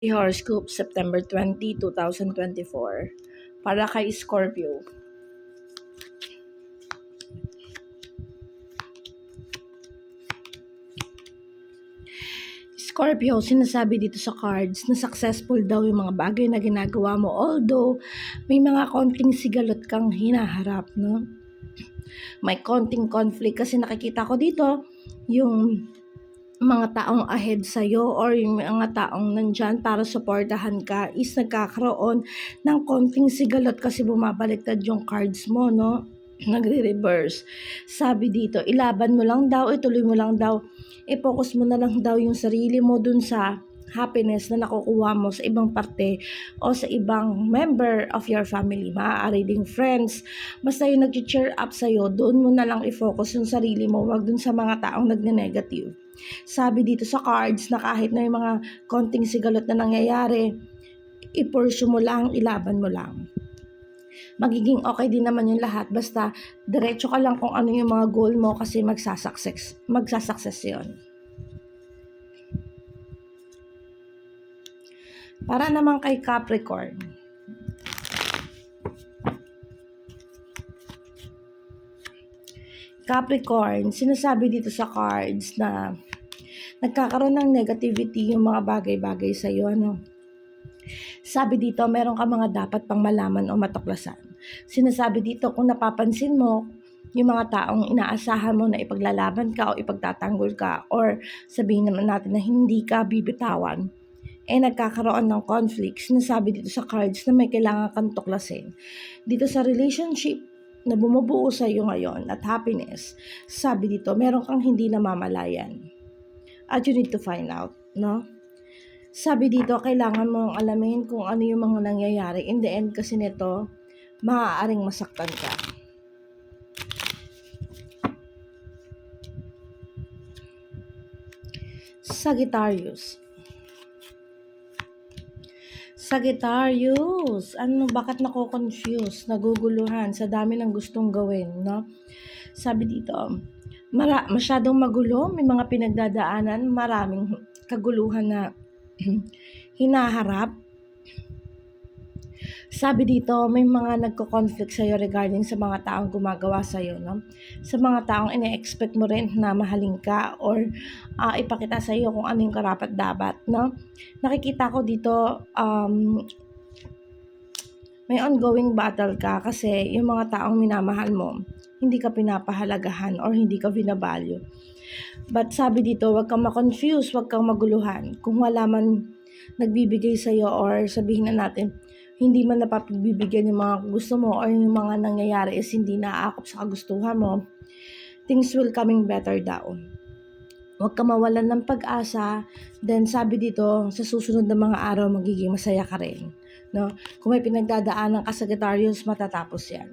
Horoscope September 20, 2024 para kay Scorpio. Scorpio, sinasabi dito sa cards na successful daw yung mga bagay na ginagawa mo, although may mga konting sigalot kang hinaharap, no? May konting conflict kasi nakikita ko dito yung mga taong ahead sa'yo or yung mga taong nandyan para supportahan ka is nagkakaroon ng konting sigalot kasi bumabaliktad yung cards mo, no? Nagre-reverse. Sabi dito, ilaban mo lang daw, ituloy mo lang daw, i-focus mo na lang daw yung sarili mo dun sa happiness na nakukuha mo sa ibang parte o sa ibang member of your family. Maaari ding friends. Basta yung nag-cheer up sa'yo, doon mo na lang i-focus yung sarili mo, wag dun sa mga taong nagne-negative. Sabi dito sa cards na kahit na yung mga konting sigalot na nangyayari, i-pursue mo lang, ilaban mo lang. Magiging okay din naman yung lahat, basta diretso ka lang kung ano yung mga goal mo kasi magsasucess yun. Para naman kay Capricorn. Capricorn, sinasabi dito sa cards na nagkakaroon ng negativity yung mga bagay-bagay sa iyo, ano? Sabi dito, meron ka mga dapat pang malaman o matuklasan. Sinasabi dito, kung napapansin mo, yung mga taong inaasahan mo na ipaglalaban ka o ipagtatanggol ka or sabihin naman natin na hindi ka bibitawan, nagkakaroon ng conflict. Sinasabi dito sa cards na may kailangan kang tuklasin. Dito sa relationship na bumubuo sa iyo ngayon at happiness, sabi dito, meron kang hindi namamalayan. At you need to find out, no? Sabi dito, kailangan mong alamin kung ano yung mga nangyayari. In the end kasi nito, maaaring masaktan ka. Sagittarius. Bakit nako-confuse, naguguluhan, sa dami ng gustong gawin, no? Sabi dito, masyadong magulo, may mga pinagdadaanan, maraming kaguluhan na hinaharap. Sabi dito, may mga nagko-conflict sa'yo regarding sa mga taong gumagawa sa'yo, no? Sa mga taong ine-expect mo rin na mahalin ka or ipakita sa'yo kung ano yung karapat-dapat, no? Nakikita ko dito, may ongoing battle ka kasi yung mga taong minamahal mo, hindi ka pinapahalagahan or hindi ka binavalue. But sabi dito, wag kang ma-confuse, wag kang maguluhan. Kung wala man nagbibigay sa'yo or sabihin na natin, hindi man napapagbibigyan yung mga gusto mo or yung mga nangyayari is hindi naaakop sa kagustuhan mo, things will coming better daw. Huwag ka mawalan ng pag-asa. Then sabi dito, sa susunod na mga araw, magiging masaya ka rin. No? Kung may pinagdadaanan ka sa Sagittarius, matatapos yan.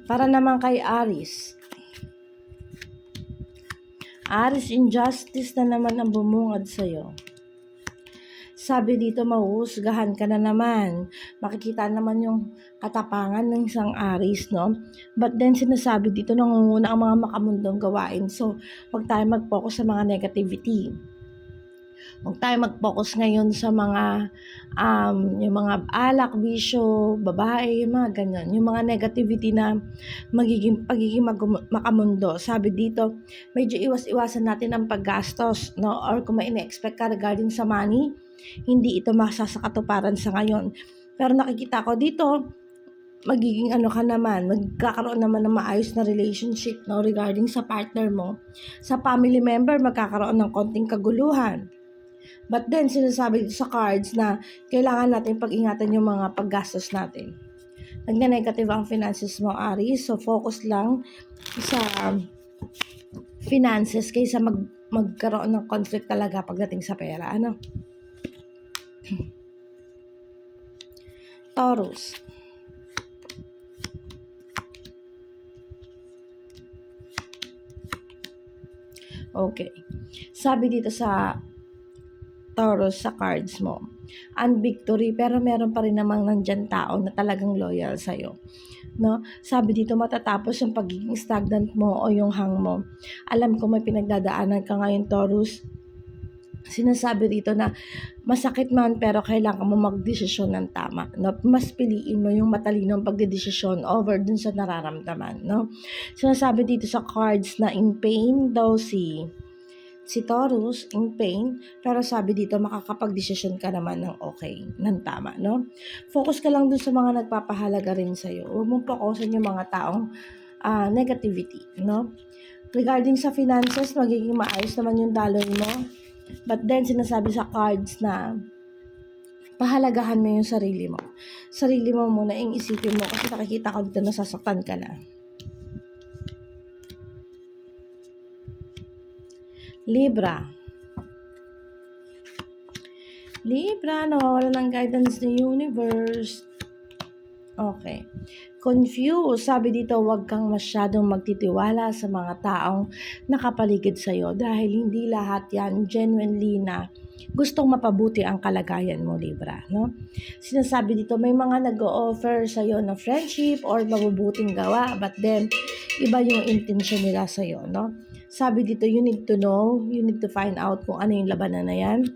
Para naman kay Aries. Aries, injustice na naman ang bumungad sa'yo. Sabi dito, mahuhusgahan ka na naman. Makikita naman yung katapangan ng isang Aries, no? But then, sinasabi dito, nangunguna ang mga makamundong gawain. So, huwag tayo mag-focus sa mga negativity. Huwag tayo mag-focus ngayon sa mga yung mga alak, bisyo, babae, yung mga ganyan. Yung mga negativity na pagiging makamundo. Sabi dito, medyo iwas-iwasan natin ang paggastos, no? Or kung may ina-expect ka regarding sa money, hindi ito masasakatuparan sa ngayon. Pero nakikita ko dito, magiging magkakaroon naman ng maayos na relationship, no, regarding sa partner mo. Sa family member, magkakaroon ng konting kaguluhan. But then, sinasabi dito sa cards na kailangan natin pag-ingatan yung mga paggastos natin. Nagne-negative ang finances mo, Aries. So, focus lang sa finances kaysa magkaroon ng conflict talaga pagdating sa pera. Ano? Taurus. Okay. Sabi dito sa Taurus sa cards mo, victory, pero meron pa rin namang nandyan tao na talagang loyal sa'yo. no? Sabi dito matatapos yung pagiging stagnant mo o yung hang mo. Alam ko may pinagdadaanan ka ngayon, Taurus. Sinasabi dito na masakit man pero kailangan mo magdesisyon ng tama, no? Mas piliin mo yung matalinong pagdedesisyon over dun sa nararamdaman, no? Sinasabi dito sa cards na in pain daw si Taurus, in pain, pero sabi dito makakapagdesisyon ka naman ng okay, ng tama, no? Focus ka lang dun sa mga nagpapahalaga rin sa'yo. Huwag mong fokusin yung mga taong negativity, no? Regarding sa finances, magiging maayos naman yung daloy mo. But then, sinasabi sa cards na pahalagahan mo yung sarili mo. Sarili mo muna yung isipin mo kasi nakikita ko dito nasasaktan ka na. Libra, nawawala ng guidance ng universe. Okay. Confused. Sabi dito, huwag kang masyadong magtitiwala sa mga taong nakapaligid sa'yo dahil hindi lahat yan genuinely na gustong mapabuti ang kalagayan mo, Libra, no? Sinasabi dito, may mga nag-o-offer sa'yo ng friendship or mabubuting gawa, but then, iba yung intention nila sa'yo, no? Sabi dito, you need to know, you need to find out kung ano yung labanan na yan.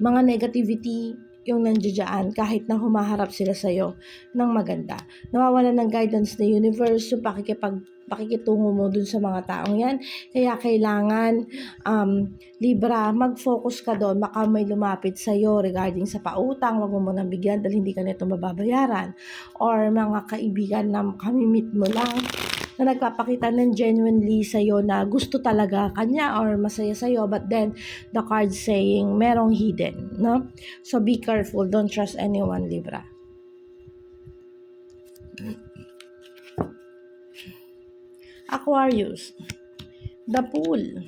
Mga negativity, yung nandiyan kahit na humaharap sila sa'yo ng maganda. Nawawalan ng guidance na universe yung pakikitungo mo dun sa mga taong yan. Kaya kailangan, Libra, mag-focus ka doon. Baka may lumapit sa'yo regarding sa pautang, wag mo munang bigyan dahil hindi ka nito mababayaran. Or mga kaibigan na kamimit mo lang na nagpapakita ng genuinely sa'yo na gusto talaga kanya or masaya sa'yo, but then the card saying merong hidden, no? So be careful, don't trust anyone, Libra. Aquarius, the Fool.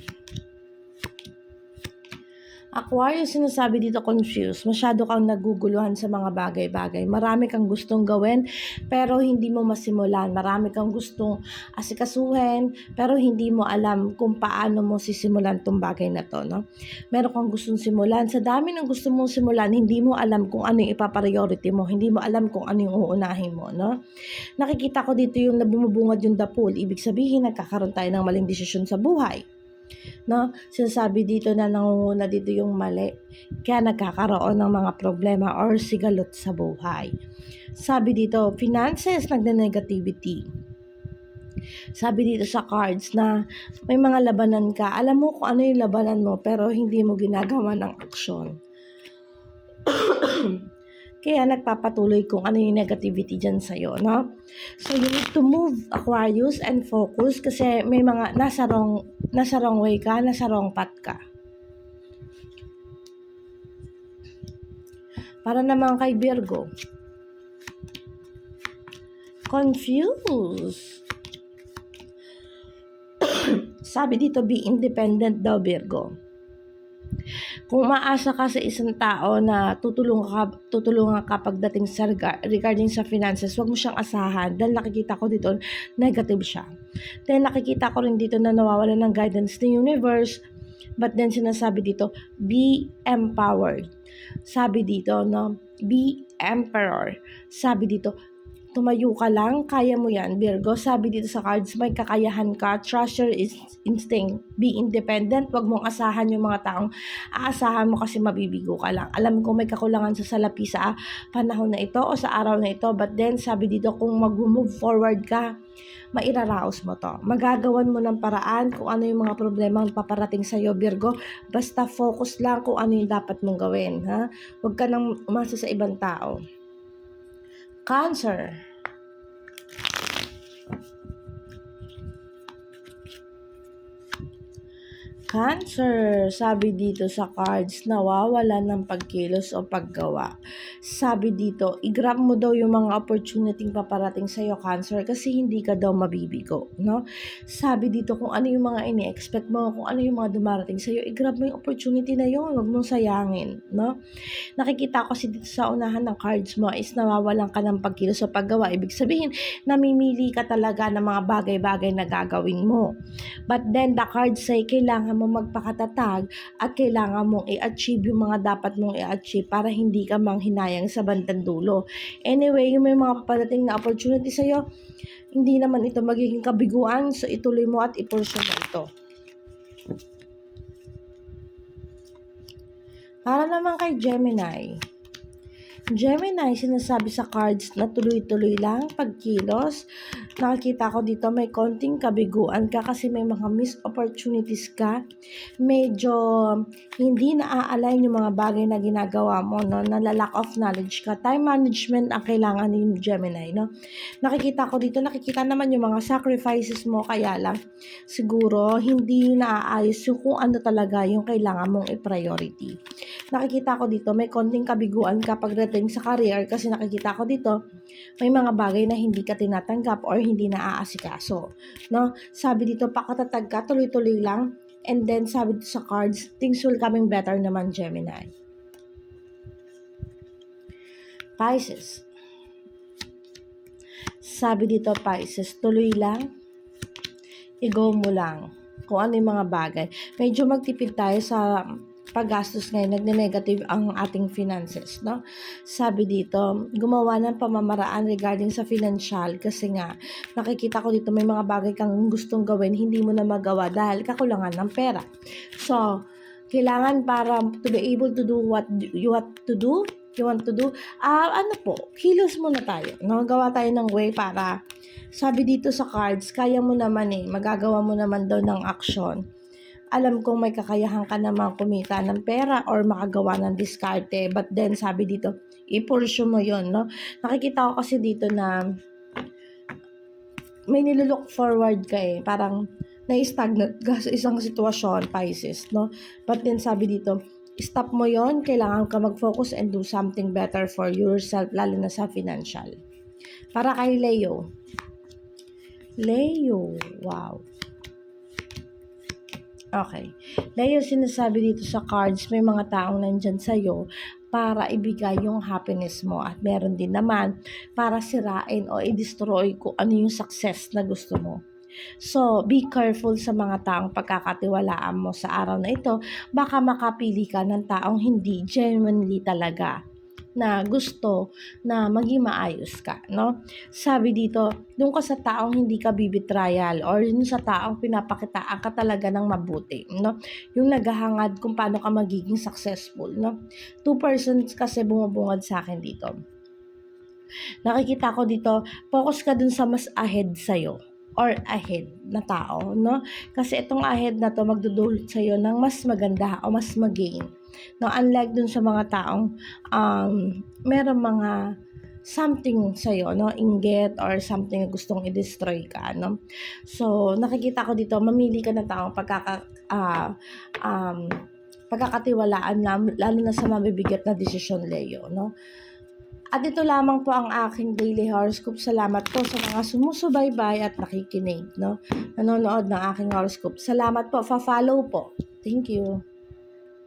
Aquarius, sinasabi dito confused. Masyado kang naguguluhan sa mga bagay-bagay. Marami kang gustong gawin, pero hindi mo masimulan. Marami kang gustong asikasuhin, pero hindi mo alam kung paano mo sisimulan tong bagay na to, no? Meron kang gustong simulan. Sa dami ng gusto mong simulan, hindi mo alam kung ano yung ipapriority mo. Hindi mo alam kung ano yung uunahin mo, no? Nakikita ko dito yung nabumubungad yung the pool. Ibig sabihin, nagkakaroon tayo ng maling desisyon sa buhay. No, sinasabi dito na nangunguna dito yung mali, kaya nagkakaroon ng mga problema or sigalot sa buhay. Sabi dito, finances, nagna-negativity. Sabi dito sa cards na may mga labanan ka, alam mo kung ano yung labanan mo pero hindi mo ginagawa ng aksyon. Kaya nagpapatuloy kung ano yung negativity dyan sa'yo, no? So, you need to move, Aquarius, and focus kasi may mga nasa wrong way ka, nasa wrong path ka. Para naman kay Virgo. Confused. Sabi dito, be independent daw, Virgo. Kung maasa ka sa isang tao na tutulungan ka pagdating sa regarding sa finances, wag mo siyang asahan dahil nakikita ko dito negative siya. Then nakikita ko rin dito na nawawalan ng guidance ng universe, but then sinasabi dito, be empowered. Sabi dito, no, be emperor. Sabi dito, tumayo ka lang, kaya mo yan, Virgo. Sabi dito sa cards, may kakayahan ka, trust your instinct, be independent, wag mong asahan yung mga taong aasahan mo kasi mabibigo ka lang. Alam ko may kakulangan sa salapi sa panahon na ito o sa araw na ito, but then sabi dito kung mag-move forward ka, mairaraos mo to. Magagawan mo ng paraan kung ano yung mga problema ang paparating sa'yo, Virgo. Basta focus lang kung ano yung dapat mong gawin. Ha? Huwag ka nang umasa sa ibang tao. Cancer. Cancer, sabi dito sa cards, nawawala ng pagkilos o paggawa. Sabi dito, i-grab mo daw yung mga opportunity paparating sa'yo, Cancer, kasi hindi ka daw mabibigo, no? Sabi dito, kung ano yung mga ini-expect mo, kung ano yung mga dumarating sa'yo, i-grab mo yung opportunity na yun, huwag mong sayangin, no? Nakikita ko kasi dito sa unahan ng cards mo is nawawalan ka ng pagkilos o paggawa. Ibig sabihin, namimili ka talaga ng mga bagay-bagay na gagawin mo. But then, the cards say, kailangan mo mo magpakatatag at kailangan mong i-achieve yung mga dapat mong i-achieve para hindi ka manghinayang sa bandang dulo. Anyway, yung may mga paparating na opportunity sa'yo, hindi naman ito magiging kabiguan, so ituloy mo at i-pursue mo ito. Para naman kay Gemini, sinasabi sa cards na tuloy-tuloy lang pagkilos. Nakikita ko dito may konting kabiguan ka kasi may mga missed opportunities ka. Medyo hindi na-align yung mga bagay na ginagawa mo, no? Lack of knowledge ka. Time management ang kailangan ni Gemini, no? Nakikita naman yung mga sacrifices mo, kaya lang siguro hindi naaayos yung kung ano talaga yung kailangan mong i-priority. Nakikita ko dito may konting kabiguan ka pagdating sa career kasi nakikita ko dito may mga bagay na hindi ka tinatanggap or hindi naaasikaso, no? Sabi dito pakatatag ka, tuloy-tuloy lang, and then sabi dito sa cards, things will coming better naman, Gemini. Pisces. Sabi dito, Pisces, tuloy lang, i-go mo lang kung ano yung mga bagay. Medyo magtipid tayo sa paggastos ngayon, nagne-negative ang ating finances, no? Sabi dito, gumawa ng pamamaraan regarding sa financial kasi nga, nakikita ko dito may mga bagay kang gustong gawin, hindi mo na magawa dahil kakulangan ng pera. So, kailangan para to be able to do what you want to do, kilos muna tayo, no? Gawa tayo ng way para, sabi dito sa cards, kaya mo naman magagawa mo naman daw ng action. Alam kong may kakayahan ka naman kumita ng pera or makagawa ng diskarte. But then, sabi dito, i-pursue mo yon, no? Nakikita ko kasi dito na may nilook forward ka parang na-stagnant ka sa isang sitwasyon, Pisces, no? But then, sabi dito, stop mo yon, kailangan ka mag-focus and do something better for yourself, lalo na sa financial. Para kay Leo, wow. Okay. Leo, sinasabi dito sa cards, may mga taong nandyan sa'yo para ibigay yung happiness mo. At meron din naman para sirain o i-destroy kung ano yung success na gusto mo. So, be careful sa mga taong pagkakatiwalaan mo sa araw na ito. Baka makapili ka ng taong hindi genuinely talaga na gusto na maging maayos ka, no? Sabi dito, doon ka sa taong hindi ka bibitrial or yun sa taong pinapakitaan ka talaga ng mabuti, no? Yung naghahangad kung paano ka magiging successful, no? 2 persons kasi bumubungad sa akin dito. Nakikita ko dito, focus ka dun sa mas ahead sa'yo or ahead na tao, no? Kasi itong ahead na to magdudulot sa'yo ng mas maganda o mas magain. No, unlike dun sa mga taong meron mga something sa'yo, no? Inggit or something na gustong i-destroy ka, no? So, nakikita ko dito, mamili ka ng taong pagkakatiwalaan lalo na sa mabibigat na desisyon, Leo, no? At ito lamang po ang aking daily horoscope. Salamat po sa mga sumusubaybay at nakikinig, no? Nanonood ng aking horoscope. Salamat po, follow po. Thank you.